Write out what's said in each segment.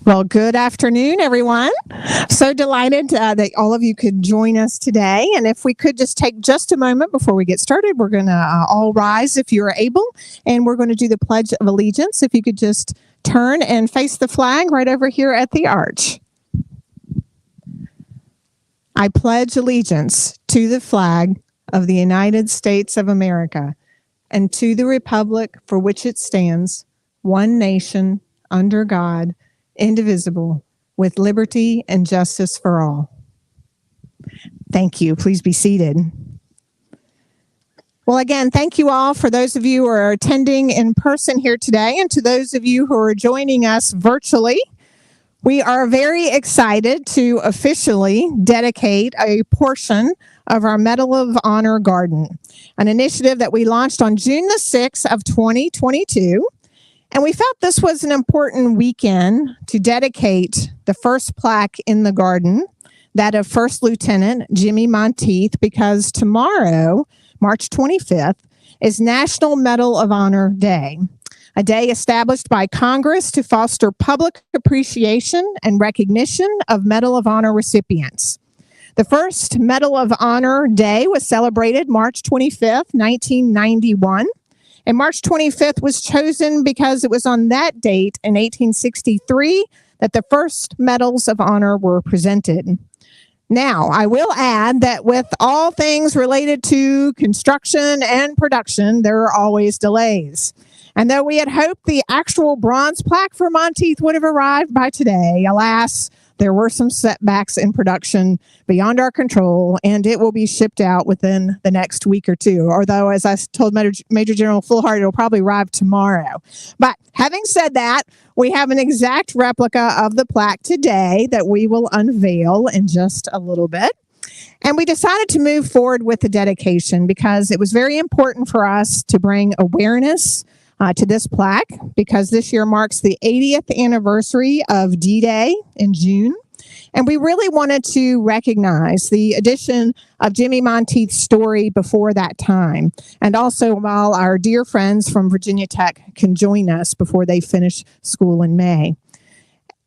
Well, good afternoon, everyone. So delighted that all of you could join us today. And if we could just take just a moment before we get started, we're going to all rise if you are able. And we're going to do the Pledge of Allegiance. If you could just turn and face the flag right over here at the arch. I pledge allegiance to the flag of the United States of America and to the republic for which it stands, one nation, under God, indivisible, with liberty and justice for all. Thank you. Please be seated. Well, again, thank you all for those of you who are attending in person here today, and to those of you who are joining us virtually. We are very excited to officially dedicate a portion of our Medal of Honor Garden, an initiative that we launched on June the 6th of 2022. And we felt this was an important weekend to dedicate the first plaque in the garden, that of First Lieutenant Jimmie Monteith, because tomorrow, March 25th, is National Medal of Honor Day, a day established by Congress to foster public appreciation and recognition of Medal of Honor recipients. The first Medal of Honor Day was celebrated March 25th, 1991. And March 25th was chosen because it was on that date in 1863 that the first Medals of Honor were presented. Now, I will add that with all things related to construction and production, there are always delays. And though we had hoped the actual bronze plaque for Monteith would have arrived by today, alas, there were some setbacks in production beyond our control, and it will be shipped out within the next week or two. Although, as I told Major General Fullhart, it will probably arrive tomorrow. But having said that, we have an exact replica of the plaque today that we will unveil in just a little bit. And we decided to move forward with the dedication because it was very important for us to bring awareness to this plaque, because this year marks the 80th anniversary of D-Day in June. And we really wanted to recognize the addition of Jimmie Monteith's story before that time. And also while our dear friends from Virginia Tech can join us before they finish school in May.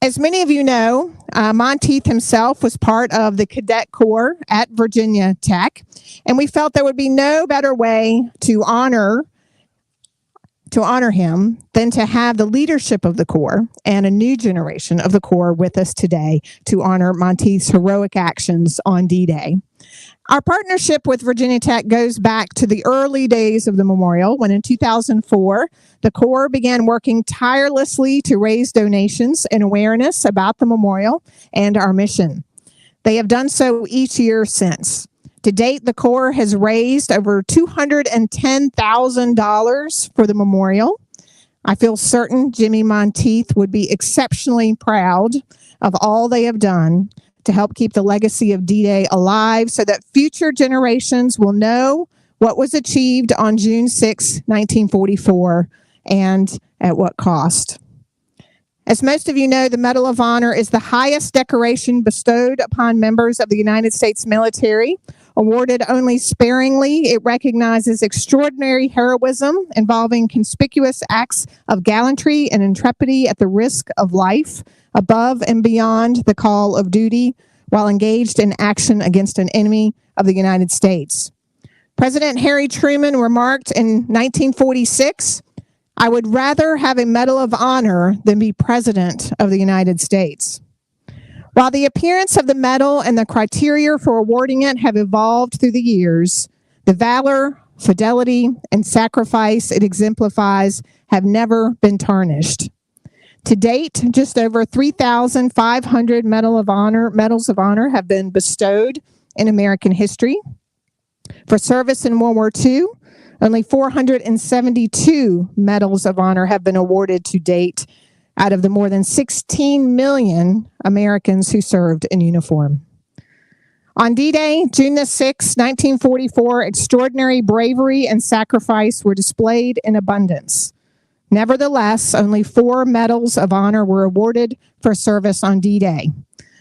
As many of you know, Monteith himself was part of the Cadet Corps at Virginia Tech. And we felt there would be no better way to honor him than to have the leadership of the Corps and a new generation of the Corps with us today to honor Monteith's heroic actions on D-Day. Our partnership with Virginia Tech goes back to the early days of the memorial, when in 2004, the Corps began working tirelessly to raise donations and awareness about the memorial and our mission. They have done so each year since. To date, the Corps has raised over $210,000 for the memorial. I feel certain Jimmie Monteith would be exceptionally proud of all they have done to help keep the legacy of D-Day alive so that future generations will know what was achieved on June 6, 1944, and at what cost. As most of you know, the Medal of Honor is the highest decoration bestowed upon members of the United States military. Awarded only sparingly, it recognizes extraordinary heroism involving conspicuous acts of gallantry and intrepidity at the risk of life, above and beyond the call of duty, while engaged in action against an enemy of the United States. President Harry Truman remarked in 1946, "I would rather have a Medal of Honor than be President of the United States." While the appearance of the medal and the criteria for awarding it have evolved through the years, the valor, fidelity, and sacrifice it exemplifies have never been tarnished. To date, just over 3,500 Medals of Honor have been bestowed in American history. For service in World War II, only 472 Medals of Honor have been awarded to date, out of the more than 16 million Americans who served in uniform. On D-Day, June the 6th, 1944, extraordinary bravery and sacrifice were displayed in abundance. Nevertheless, only 4 Medals of Honor were awarded for service on D-Day.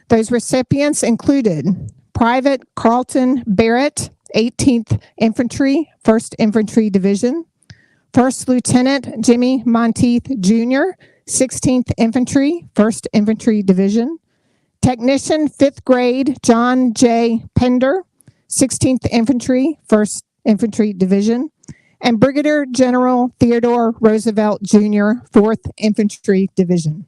Those recipients included Private Carlton Barrett, 18th Infantry, 1st Infantry Division, First Lieutenant Jimmie Monteith Jr., 16th Infantry, 1st Infantry Division. Technician, 5th grade, John J. Pender, 16th Infantry, 1st Infantry Division. And Brigadier General Theodore Roosevelt Jr., 4th Infantry Division.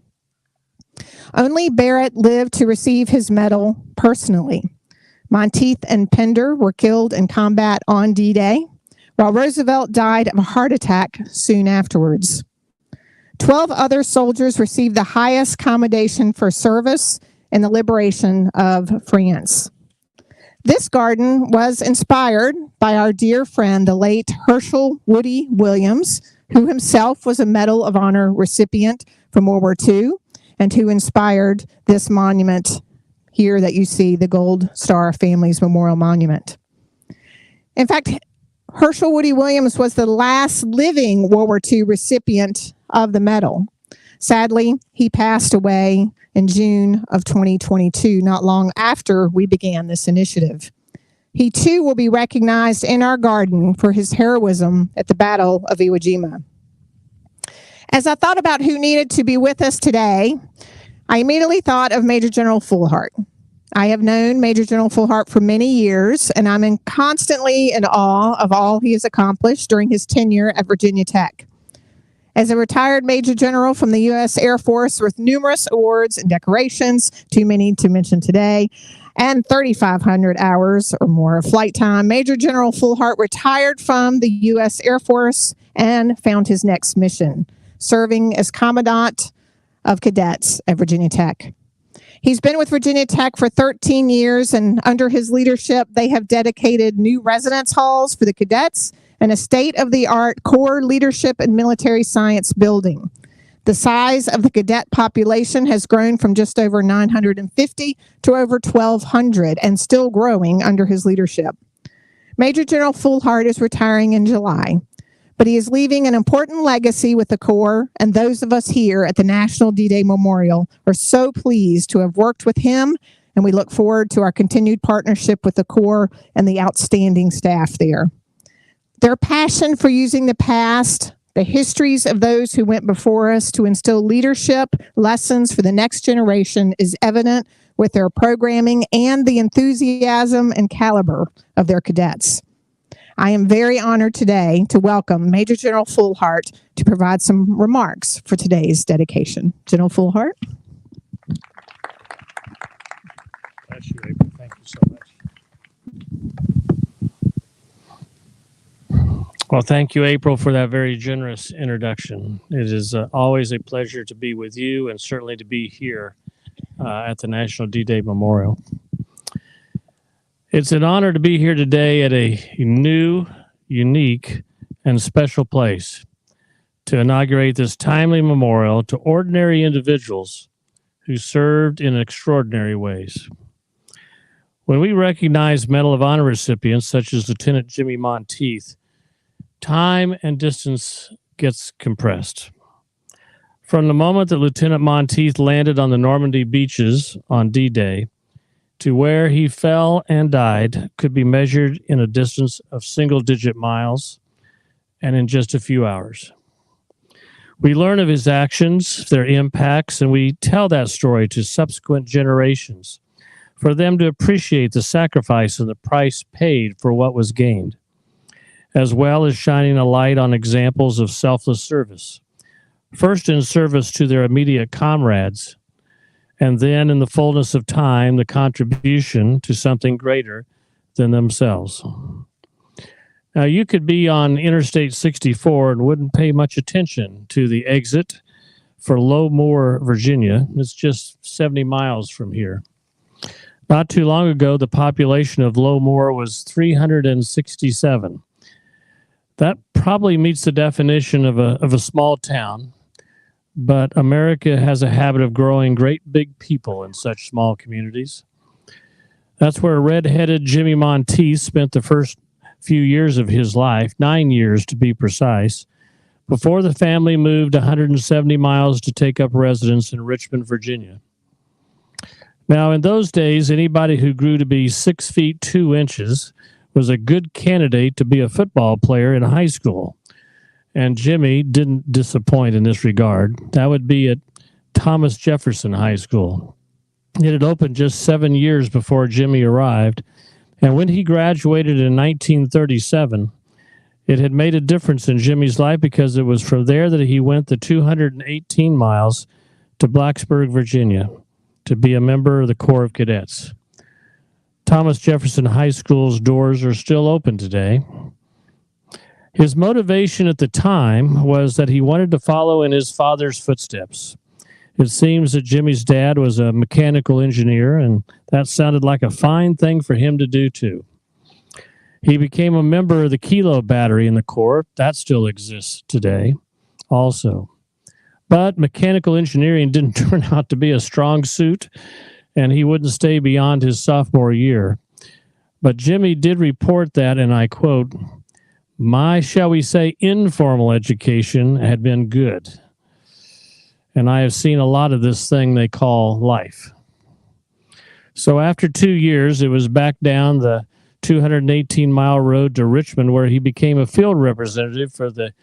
Only Barrett lived to receive his medal personally. Monteith and Pender were killed in combat on D-Day, while Roosevelt died of a heart attack soon afterwards. 12 other soldiers received the highest commendation for service in the liberation of France. This garden was inspired by our dear friend, the late Herschel Woody Williams, who himself was a Medal of Honor recipient from World War II, and who inspired this monument here that you see, the Gold Star Families Memorial Monument. In fact, Herschel Woody Williams was the last living World War II recipient of the medal. Sadly, he passed away in June of 2022, not long after we began this initiative. He too will be recognized in our garden for his heroism at the Battle of Iwo Jima. As I thought about who needed to be with us today, I immediately thought of Major General Fullhart. I have known Major General Fullhart for many years, and I'm constantly in awe of all he has accomplished during his tenure at Virginia Tech. As a retired Major General from the U.S. Air Force with numerous awards and decorations, too many to mention today, and 3,500 hours or more of flight time, Major General Fullhart retired from the U.S. Air Force and found his next mission, serving as Commandant of Cadets at Virginia Tech. He's been with Virginia Tech for 13 years, and under his leadership, they have dedicated new residence halls for the cadets and a state-of-the-art core leadership and military science building. The size of the cadet population has grown from just over 950 to over 1,200 and still growing under his leadership. Major General Fullhart is retiring in July, but he is leaving an important legacy with the Corps, and those of us here at the National D-Day Memorial are so pleased to have worked with him, and we look forward to our continued partnership with the Corps and the outstanding staff there. Their passion for using the past, the histories of those who went before us to instill leadership lessons for the next generation is evident with their programming and the enthusiasm and caliber of their cadets. I am very honored today to welcome Major General Fullhart to provide some remarks for today's dedication. General Fullhart. Bless you, April. Thank you so much. Well, thank you, April, for that very generous introduction. It is always a pleasure to be with you and certainly to be here at the National D-Day Memorial. It's an honor to be here today at a new, unique, and special place to inaugurate this timely memorial to ordinary individuals who served in extraordinary ways. When we recognize Medal of Honor recipients such as Lieutenant Jimmie Monteith, time and distance gets compressed. From the moment that Lieutenant Monteith landed on the Normandy beaches on D-Day to where he fell and died could be measured in a distance of single-digit miles and in just a few hours. We learn of his actions, their impacts, and we tell that story to subsequent generations for them to appreciate the sacrifice and the price paid for what was gained, as well as shining a light on examples of selfless service, first in service to their immediate comrades, and then in the fullness of time, the contribution to something greater than themselves. Now, you could be on Interstate 64 and wouldn't pay much attention to the exit for Low Moor, Virginia. It's just 70 miles from here. Not too long ago, the population of Low Moor was 367. That probably meets the definition of a small town, but America has a habit of growing great big people in such small communities. That's where red-headed Jimmie Monteith spent the first few years of his life, 9 years to be precise, before the family moved 170 miles to take up residence in Richmond, Virginia. Now, in those days, anybody who grew to be 6 feet 2 inches was a good candidate to be a football player in high school. And Jimmie didn't disappoint in this regard. That would be at Thomas Jefferson High School. It had opened just 7 years before Jimmie arrived, and when he graduated in 1937, it had made a difference in Jimmie's life because it was from there that he went the 218 miles to Blacksburg, Virginia, to be a member of the Corps of Cadets. Thomas Jefferson High School's doors are still open today. His motivation at the time was that he wanted to follow in his father's footsteps. It seems that Jimmie's dad was a mechanical engineer, and that sounded like a fine thing for him to do, too. He became a member of the Kilo Battery in the Corps. That still exists today also. But mechanical engineering didn't turn out to be a strong suit, and he wouldn't stay beyond his sophomore year. But Jimmie did report that, and I quote, "My, shall we say, informal education had been good. And I have seen a lot of this thing they call life." So after 2 years, it was back down the 218-mile road to Richmond, where he became a field representative for the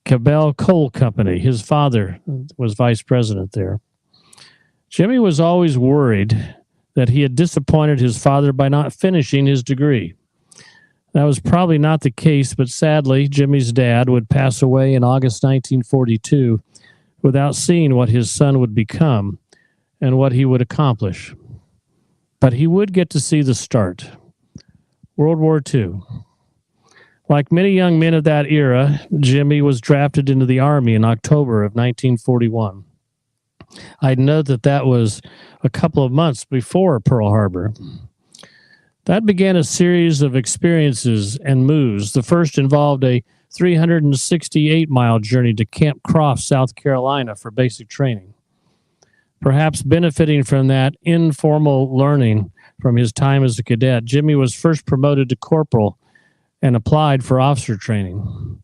Cabell Coal Company. His father was vice president there. Jimmie was always worried that he had disappointed his father by not finishing his degree. That was probably not the case, but sadly, Jimmie's dad would pass away in August 1942 without seeing what his son would become and what he would accomplish. But he would get to see the start. World War II. Like many young men of that era, Jimmie was drafted into the Army in October of 1941. I'd note that that was a couple of months before Pearl Harbor. That began a series of experiences and moves. The first involved a 368-mile journey to Camp Croft, South Carolina for basic training. Perhaps benefiting from that informal learning from his time as a cadet, Jimmie was first promoted to corporal and applied for officer training.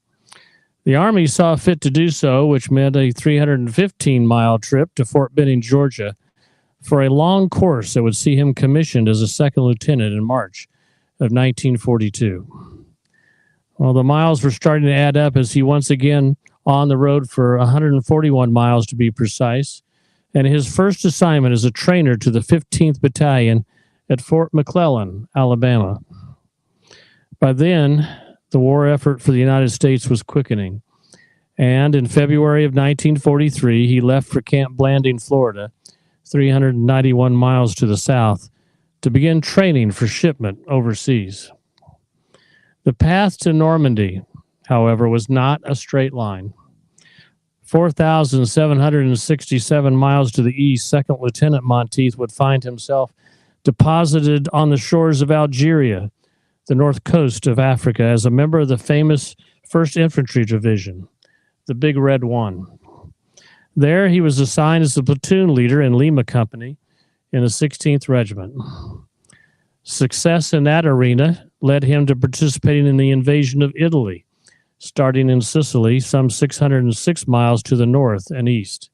The Army saw fit to do so, which meant a 315-mile trip to Fort Benning, Georgia, for a long course that would see him commissioned as a second lieutenant in March of 1942. Well, the miles were starting to add up as he once again on the road for 141 miles to be precise, and his first assignment as a trainer to the 15th Battalion at Fort McClellan, Alabama. By then, the war effort for the United States was quickening, and in February of 1943, he left for Camp Blanding, Florida, 391 miles to the south, to begin training for shipment overseas. The path to Normandy, however, was not a straight line. 4,767 miles to the east, Second Lieutenant Monteith would find himself deposited on the shores of Algeria, the north coast of Africa, as a member of the famous 1st Infantry Division, the Big Red One. There, he was assigned as the platoon leader in Lima Company in the 16th Regiment. Success in that arena led him to participating in the invasion of Italy, starting in Sicily, some 606 miles to the north and east.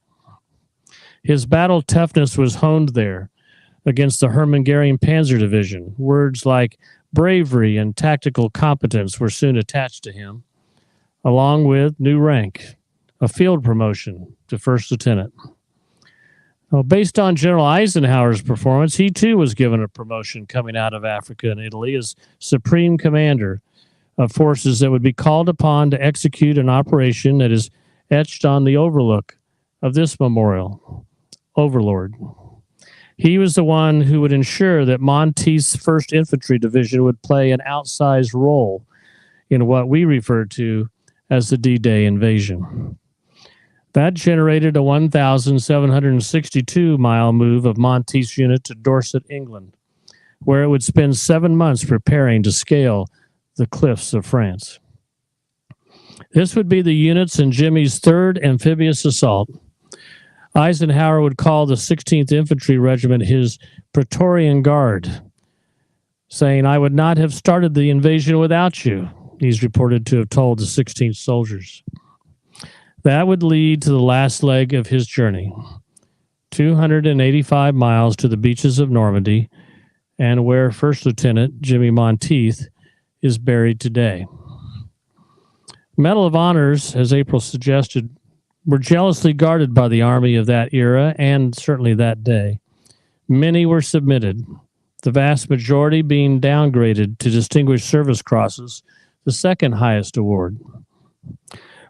His battle toughness was honed there against the Hungarian Panzer Division. Words like bravery and tactical competence were soon attached to him, along with new rank, a field promotion to first lieutenant. Well, based on General Eisenhower's performance, he too was given a promotion coming out of Africa and Italy as supreme commander of forces that would be called upon to execute an operation that is etched on the overlook of this memorial, Overlord. He was the one who would ensure that Monteith's 1st Infantry Division would play an outsized role in what we refer to as the D-Day invasion. That generated a 1,762-mile move of Monteith's unit to Dorset, England, where it would spend 7 months preparing to scale the cliffs of France. This would be the unit's and Jimmie's 3rd amphibious assault. Eisenhower would call the 16th Infantry Regiment his Praetorian Guard, saying, "I would not have started the invasion without you," he's reported to have told the 16th soldiers. That would lead to the last leg of his journey, 285 miles to the beaches of Normandy, and where First Lieutenant Jimmie Monteith is buried today. Medal of Honors, as April suggested, were jealously guarded by the Army of that era and certainly that day. Many were submitted, the vast majority being downgraded to Distinguished Service Crosses, the second highest award.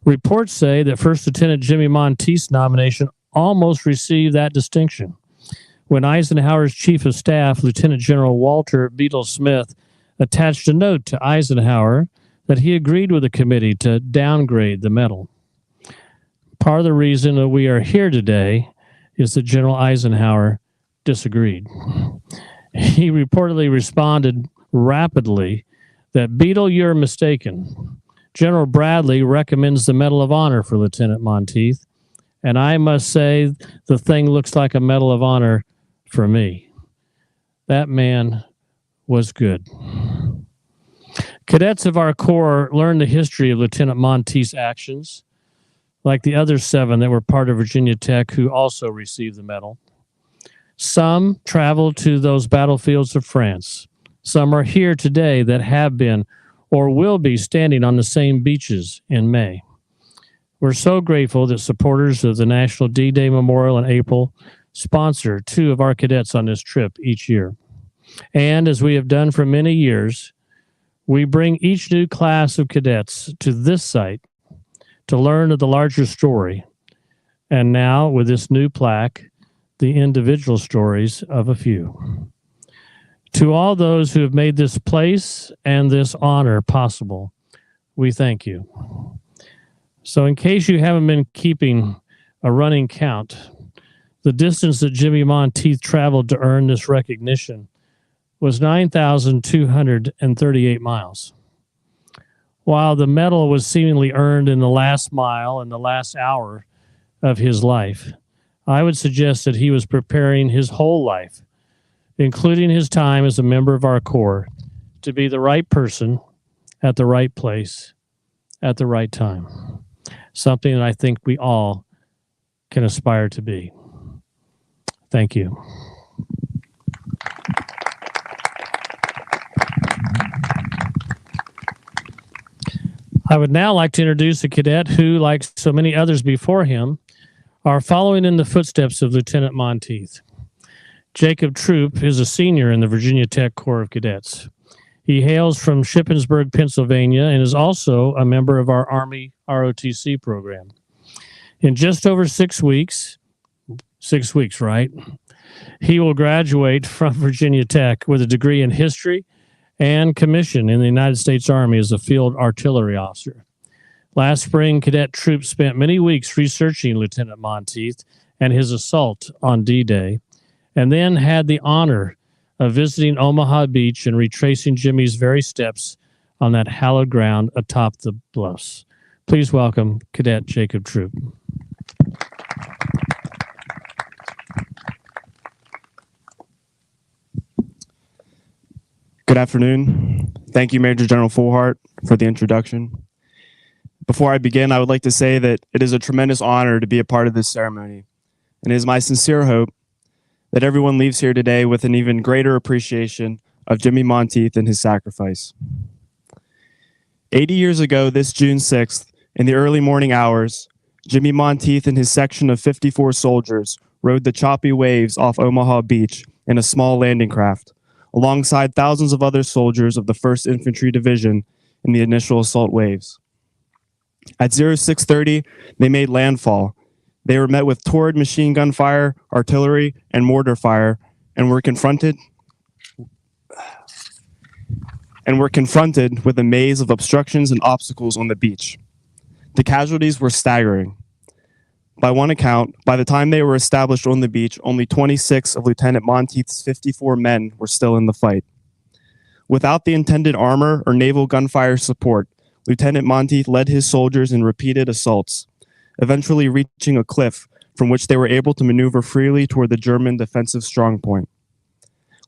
Reports say that First Lieutenant Jimmie Monteith's nomination almost received that distinction when Eisenhower's Chief of Staff, Lieutenant General Walter Beadle Smith, attached a note to Eisenhower that he agreed with the committee to downgrade the medal. Part of the reason that we are here today is that General Eisenhower disagreed. He reportedly responded rapidly that, Beadle, you're mistaken. General Bradley recommends the Medal of Honor for Lieutenant Monteith, and I must say the thing looks like a Medal of Honor for me. That man was good. Cadets of our Corps learned the history of Lieutenant Monteith's actions, like the other 7 that were part of Virginia Tech who also received the medal. Some traveled to those battlefields of France. Some are here today that have been or will be standing on the same beaches in May. We're so grateful that supporters of the National D-Day Memorial in April sponsor 2 of our cadets on this trip each year. And as we have done for many years, we bring each new class of cadets to this site to learn of the larger story. And now, with this new plaque, the individual stories of a few. To all those who have made this place and this honor possible, we thank you. So in case you haven't been keeping a running count, the distance that Jimmie Monteith traveled to earn this recognition was 9,238 miles. While the medal was seemingly earned in the last mile and the last hour of his life, I would suggest that he was preparing his whole life, including his time as a member of our Corps, to be the right person at the right place at the right time. Something that I think we all can aspire to be. Thank you. I would now like to introduce a cadet who, like so many others before him, are following in the footsteps of Lieutenant Monteith. Jacob Troop is a senior in the Virginia Tech Corps of Cadets. He hails from Shippensburg, Pennsylvania, and is also a member of our Army ROTC program. In just over 6 weeks, 6 weeks, right? He will graduate from Virginia Tech with a degree in history and commission in the United States Army as a field artillery officer. Last spring, Cadet Troop spent many weeks researching Lieutenant Monteith and his assault on D-Day, and then had the honor of visiting Omaha Beach and retracing Jimmie's very steps on that hallowed ground atop the bluffs. Please welcome Cadet Jacob Troop. Good afternoon. Thank you, Major General Fullhart, for the introduction. Before I begin, I would like to say that it is a tremendous honor to be a part of this ceremony, and it is my sincere hope that everyone leaves here today with an even greater appreciation of Jimmie Monteith and his sacrifice. 80 years ago, this June 6th, in the early morning hours, Jimmie Monteith and his section of 54 soldiers rode the choppy waves off Omaha Beach in a small landing craft, alongside thousands of other soldiers of the 1st Infantry Division in the initial assault waves. At 0630, they made landfall. They were met with torrid machine gun fire, artillery, and mortar fire, and were confronted with a maze of obstructions and obstacles on the beach. The casualties were staggering. By one account, by the time they were established on the beach, only 26 of Lieutenant Monteith's 54 men were still in the fight. Without the intended armor or naval gunfire support, Lieutenant Monteith led his soldiers in repeated assaults, eventually reaching a cliff from which they were able to maneuver freely toward the German defensive strongpoint.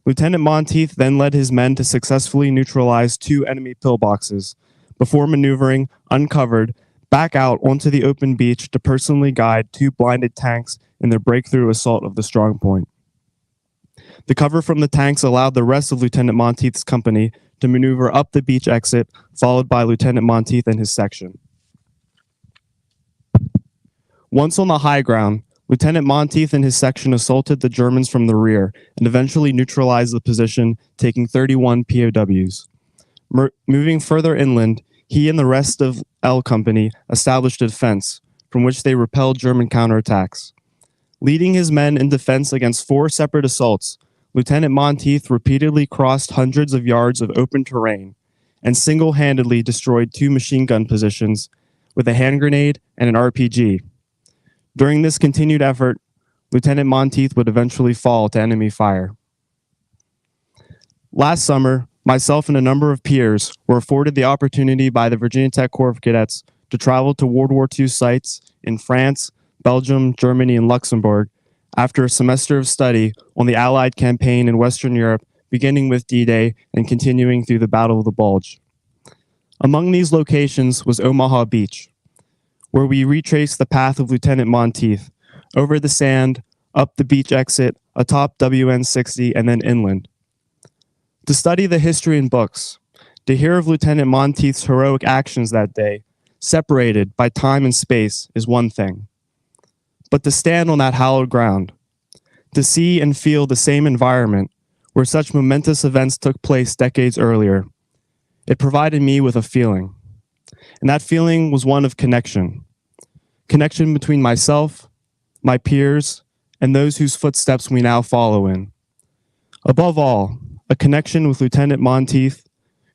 Lieutenant Monteith then led his men to successfully neutralize 2 enemy pillboxes before maneuvering, uncovered, back out onto the open beach to personally guide 2 blinded tanks in their breakthrough assault of the strongpoint. The cover from the tanks allowed the rest of Lieutenant Monteith's company to maneuver up the beach exit, followed by Lieutenant Monteith and his section. Once on the high ground, Lieutenant Monteith and his section assaulted the Germans from the rear and eventually neutralized the position, taking 31 POWs. Moving further inland, he and the rest of L Company established a defense, from which they repelled German counterattacks. Leading his men in defense against 4 separate assaults, Lieutenant Monteith repeatedly crossed hundreds of yards of open terrain and single-handedly destroyed 2 machine gun positions with a hand grenade and an RPG. During this continued effort, Lieutenant Monteith would eventually fall to enemy fire. Last summer, myself and a number of peers were afforded the opportunity by the Virginia Tech Corps of Cadets to travel to World War II sites in France, Belgium, Germany, and Luxembourg after a semester of study on the Allied campaign in Western Europe, beginning with D-Day and continuing through the Battle of the Bulge. Among these locations was Omaha Beach, where we retraced the path of Lieutenant Monteith over the sand, up the beach exit, atop WN-60, and then inland. To study the history in books, to hear of Lieutenant Monteith's heroic actions that day, separated by time and space, is one thing. But to stand on that hallowed ground, to see and feel the same environment where such momentous events took place decades earlier, it provided me with a feeling. And that feeling was one of connection. Connection between myself, my peers, and those whose footsteps we now follow in. Above all, a connection with Lieutenant Monteith,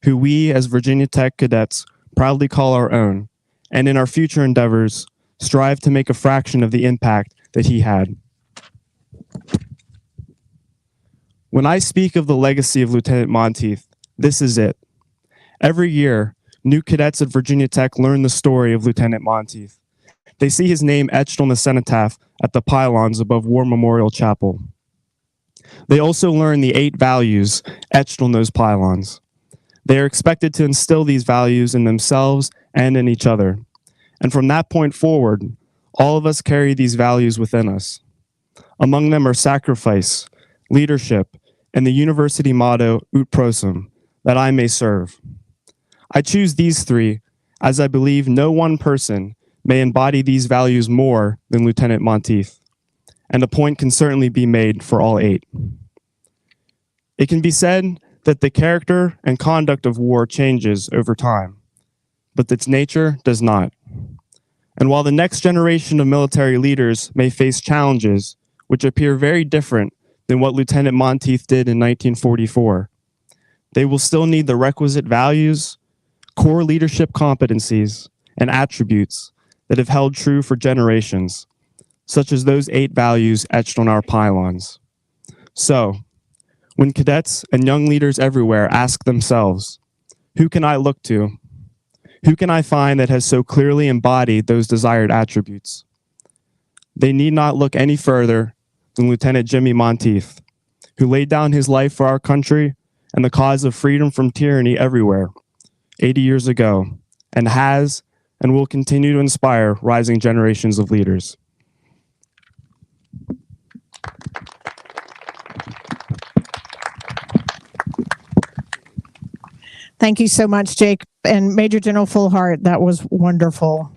who we as Virginia Tech cadets proudly call our own, and in our future endeavors, strive to make a fraction of the impact that he had. When I speak of the legacy of Lieutenant Monteith, this is it. Every year, new cadets at Virginia Tech learn the story of Lieutenant Monteith. They see his name etched on the cenotaph at the pylons above War Memorial Chapel. They also learn the 8 values etched on those pylons. They are expected to instill these values in themselves and in each other. And from that point forward, all of us carry these values within us. Among them are sacrifice, leadership, and the university motto, Ut Prosim, that I may serve. I choose these 3 as I believe no one person may embody these values more than Lieutenant Monteith, and a point can certainly be made for all 8. It can be said that the character and conduct of war changes over time, but its nature does not. And while the next generation of military leaders may face challenges which appear very different than what Lieutenant Monteith did in 1944, they will still need the requisite values, core leadership competencies, and attributes that have held true for generations, such as those 8 values etched on our pylons. So, when cadets and young leaders everywhere ask themselves, who can I look to? Who can I find that has so clearly embodied those desired attributes? They need not look any further than Lieutenant Jimmie Monteith, who laid down his life for our country and the cause of freedom from tyranny everywhere 80 years ago, and has and will continue to inspire rising generations of leaders. Thank you so much, Jake. And Major General Fullhart, that was wonderful.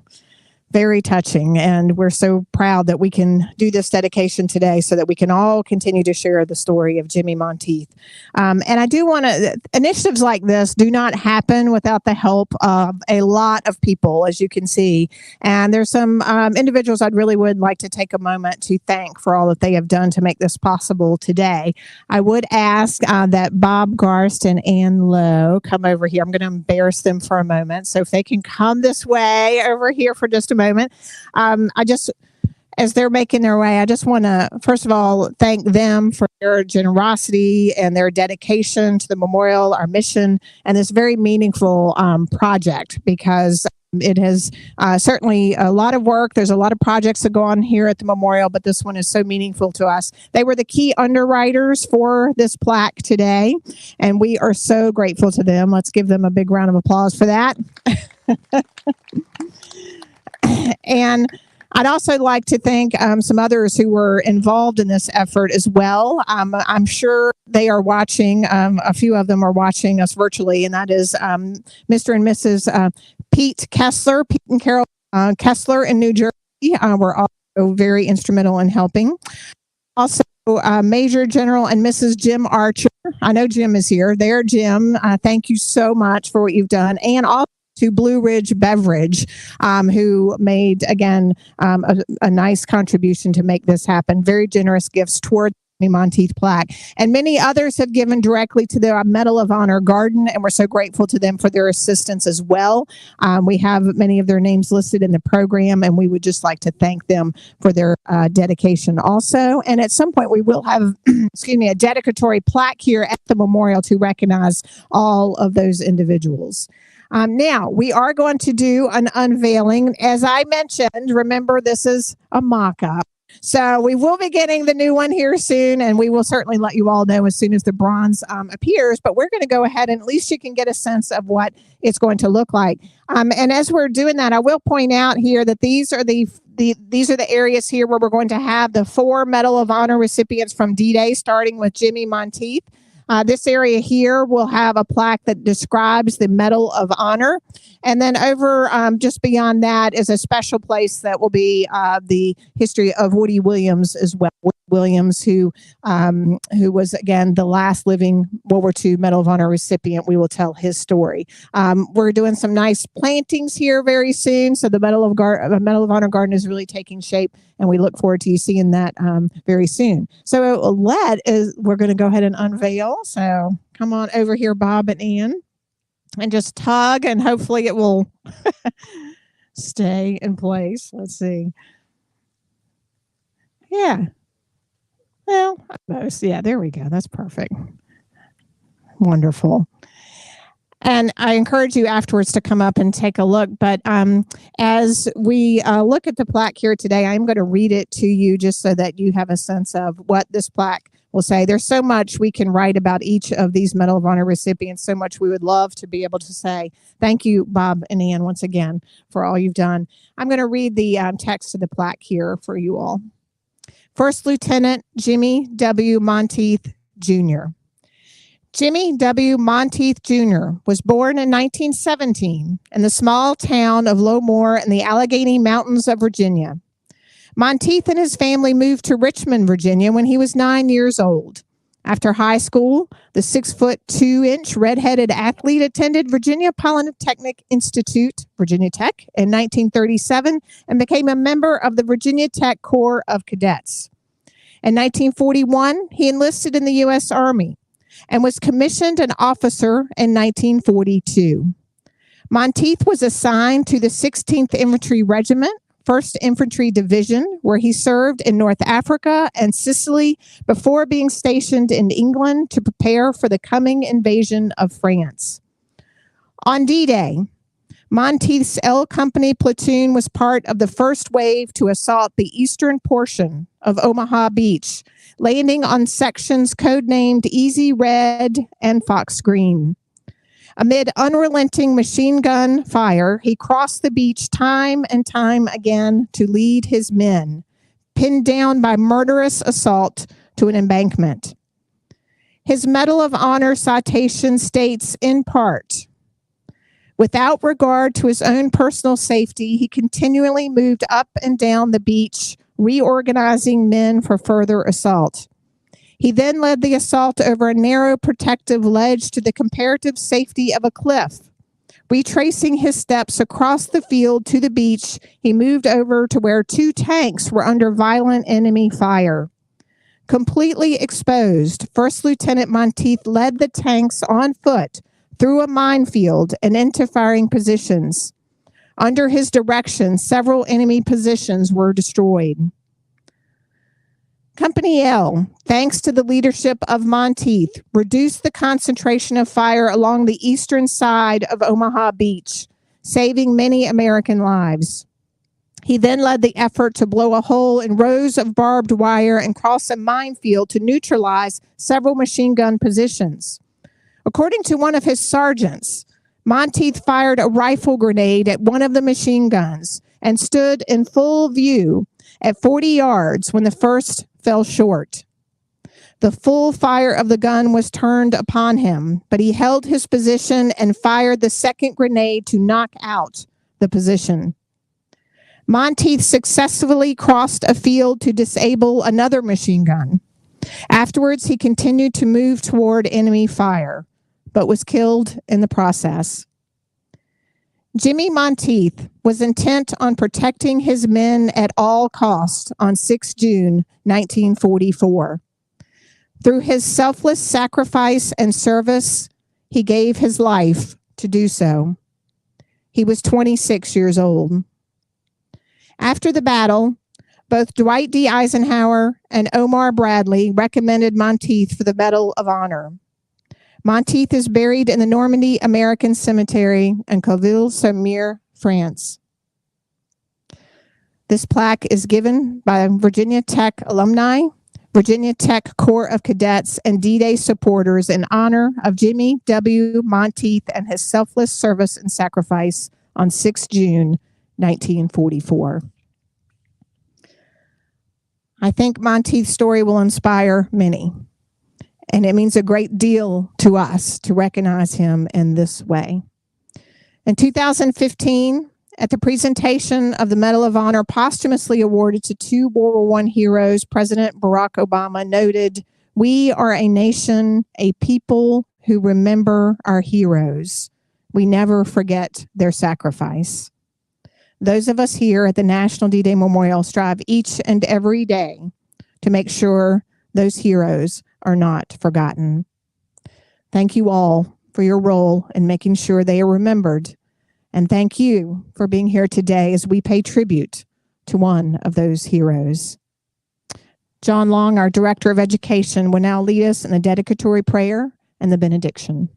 Very touching. And we're so proud that we can do this dedication today so that we can all continue to share the story of Jimmie Monteith. And I do want to, initiatives like this do not happen without the help of a lot of people, as you can see. And there's some individuals I'd really would like to take a moment to thank for all that they have done to make this possible today. I would ask that Bob Garst and Ann Lowe come over here. I'm going to embarrass them for a moment. So if they can come this way over here for just a moment. As they're making their way, I just want to, first of all, thank them for their generosity and their dedication to the memorial, our mission, and this very meaningful project, because it has certainly a lot of work. There's a lot of projects that go on here at the memorial, but this one is so meaningful to us. They were the key underwriters for this plaque today, and we are so grateful to them. Let's give them a big round of applause for that. And I'd also like to thank some others who were involved in this effort as well. I'm sure they are watching. A few of them are watching us virtually, and that is Mr. and Mrs. Pete Kessler, Pete and Carol Kessler in New Jersey. were also very instrumental in helping. Also, Major General and Mrs. Jim Archer. I know Jim is here. There, Jim. Thank you so much for what you've done. And also to Blue Ridge Beverage, who made, again, a nice contribution to make this happen. Very generous gifts toward the Monteith Plaque. And many others have given directly to the Medal of Honor Garden, and we're so grateful to them for their assistance as well. We have many of their names listed in the program, and we would just like to thank them for their dedication also. And at some point, we will have, a dedicatory plaque here at the memorial to recognize all of those individuals. Now, we are going to do an unveiling. As I mentioned, remember, this is a mock-up. So we will be getting the new one here soon, and we will certainly let you all know as soon as the bronze appears. But we're going to go ahead, and at least you can get a sense of what it's going to look like. And as we're doing that, I will point out here that these are the areas here where we're going to have the 4 Medal of Honor recipients from D-Day, starting with Jimmie Monteith. This area here will have a plaque that describes the Medal of Honor. And then over just beyond that is a special place that will be the history of Woody Williams as well. Woody Williams, who was, again, the last living World War II Medal of Honor recipient. We will tell his story. We're doing some nice plantings here very soon. So the Medal of Honor Garden is really taking shape, and we look forward to you seeing that very soon. So we're going to go ahead and unveil. So come on over here, Bob and Ann, and just tug, and hopefully it will stay in place. Let's see. Yeah. Well, almost. Yeah, there we go. That's perfect. Wonderful. And I encourage you afterwards to come up and take a look. But as we look at the plaque here today, I'm going to read it to you just so that you have a sense of what this plaque will say. There's so much we can write about each of these Medal of Honor recipients, so much we would love to be able to say. Thank you, Bob and Ann, once again, for all you've done. I'm going to read the text of the plaque here for you all. First Lieutenant Jimmie W. Monteith Jr. Jimmie W. Monteith Jr. was born in 1917 in the small town of Lowmore in the Allegheny Mountains of Virginia. Monteith and his family moved to Richmond, Virginia when he was 9 years old. After high school, the 6'2" redheaded athlete attended Virginia Polytechnic Institute, Virginia Tech, in 1937 and became a member of the Virginia Tech Corps of Cadets. In 1941, he enlisted in the U.S. Army and was commissioned an officer in 1942. Monteith was assigned to the 16th Infantry Regiment, 1st Infantry Division, where he served in North Africa and Sicily before being stationed in England to prepare for the coming invasion of France. On D-Day, Monteith's L Company platoon was part of the first wave to assault the eastern portion of Omaha Beach, landing on sections codenamed Easy Red and Fox Green. Amid unrelenting machine gun fire, he crossed the beach time and time again to lead his men, pinned down by murderous assault, to an embankment. His Medal of Honor citation states, in part, without regard to his own personal safety, he continually moved up and down the beach, reorganizing men for further assault. He then led the assault over a narrow protective ledge to the comparative safety of a cliff. Retracing his steps across the field to the beach, he moved over to where 2 tanks were under violent enemy fire. Completely exposed, First Lieutenant Monteith led the tanks on foot through a minefield and into firing positions. Under his direction, several enemy positions were destroyed. Company L, thanks to the leadership of Monteith, reduced the concentration of fire along the eastern side of Omaha Beach, saving many American lives. He then led the effort to blow a hole in rows of barbed wire and cross a minefield to neutralize several machine gun positions. According to one of his sergeants, Monteith fired a rifle grenade at one of the machine guns and stood in full view at 40 yards when the first fell short. The full fire of the gun was turned upon him, but he held his position and fired the second grenade to knock out the position. Monteith successfully crossed a field to disable another machine gun. Afterwards, he continued to move toward enemy fire, but was killed in the process. Jimmie Monteith was intent on protecting his men at all costs on 6 June 1944. Through his selfless sacrifice and service, he gave his life to do so. He was 26 years old. After the battle, both Dwight D. Eisenhower and Omar Bradley recommended Monteith for the Medal of Honor. Monteith is buried in the Normandy American Cemetery in Cauville-sur-Mer, France. This plaque is given by Virginia Tech alumni, Virginia Tech Corps of Cadets, and D-Day supporters in honor of Jimmie W. Monteith and his selfless service and sacrifice on 6 June 1944. I think Monteith's story will inspire many, and it means a great deal to us to recognize him in this way. In 2015, at the presentation of the Medal of Honor posthumously awarded to 2 World War I heroes, President Barack Obama noted, "We are a nation, a people who remember our heroes. We never forget their sacrifice." Those of us here at the National D-Day Memorial strive each and every day to make sure those heroes are not forgotten. Thank you all for your role in making sure they are remembered. And thank you for being here today as we pay tribute to one of those heroes. John Long, our Director of Education, will now lead us in the dedicatory prayer and the benediction.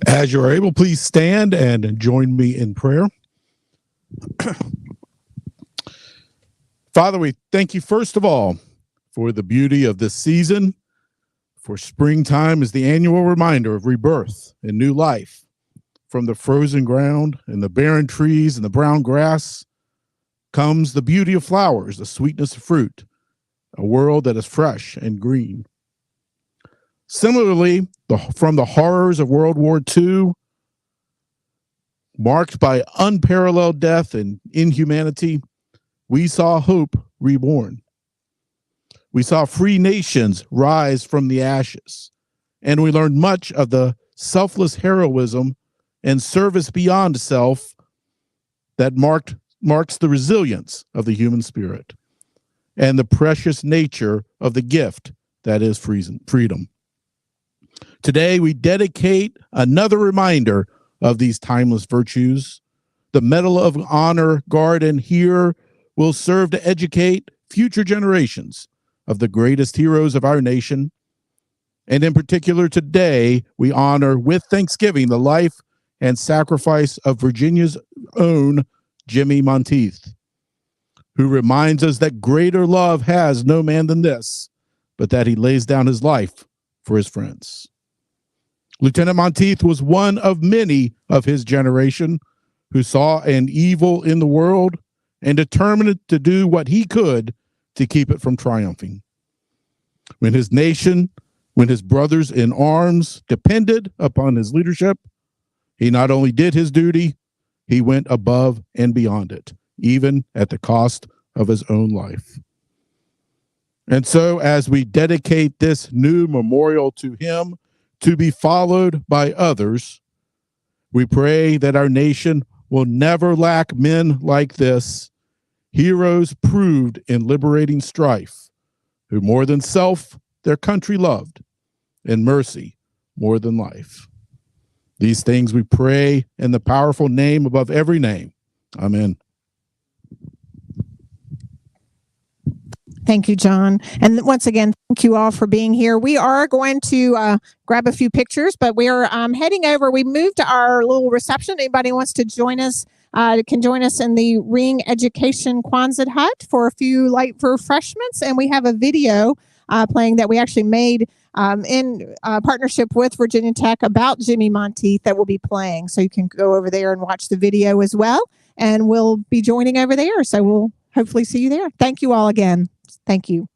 As you're able, please stand and join me in prayer. Father, we thank you first of all for the beauty of this season. For springtime is the annual reminder of rebirth and new life. From the frozen ground and the barren trees and the brown grass comes the beauty of flowers, the sweetness of fruit, a world that is fresh and green. Similarly, from the horrors of World War II, marked by unparalleled death and inhumanity, we saw hope reborn. We saw free nations rise from the ashes, and we learned much of the selfless heroism and service beyond self that marks the resilience of the human spirit and the precious nature of the gift that is freedom. Today, we dedicate another reminder of these timeless virtues. The Medal of Honor garden here will serve to educate future generations of the greatest heroes of our nation. And in particular, today, we honor with thanksgiving the life and sacrifice of Virginia's own Jimmie Monteith, who reminds us that greater love has no man than this, but that he lays down his life for his friends. Lieutenant Monteith was one of many of his generation who saw an evil in the world and determined to do what he could to keep it from triumphing. When his nation, when his brothers in arms depended upon his leadership, he not only did his duty, he went above and beyond it, even at the cost of his own life. And so, as we dedicate this new memorial to him, to be followed by others, we pray that our nation will never lack men like this, heroes proved in liberating strife, who more than self their country loved, and mercy more than life. These things we pray in the powerful name above every name. Amen. Thank you, John. And once again, thank you all for being here. We are going to grab a few pictures, but we are heading over. We moved to our little reception. Anybody wants to join us, can join us in the Ring Education Quonset hut for a few light refreshments. And we have a video playing that we actually made in partnership with Virginia Tech about Jimmie Monteith that will be playing. So you can go over there and watch the video as well. And we'll be joining over there. So we'll hopefully see you there. Thank you all again. Thank you.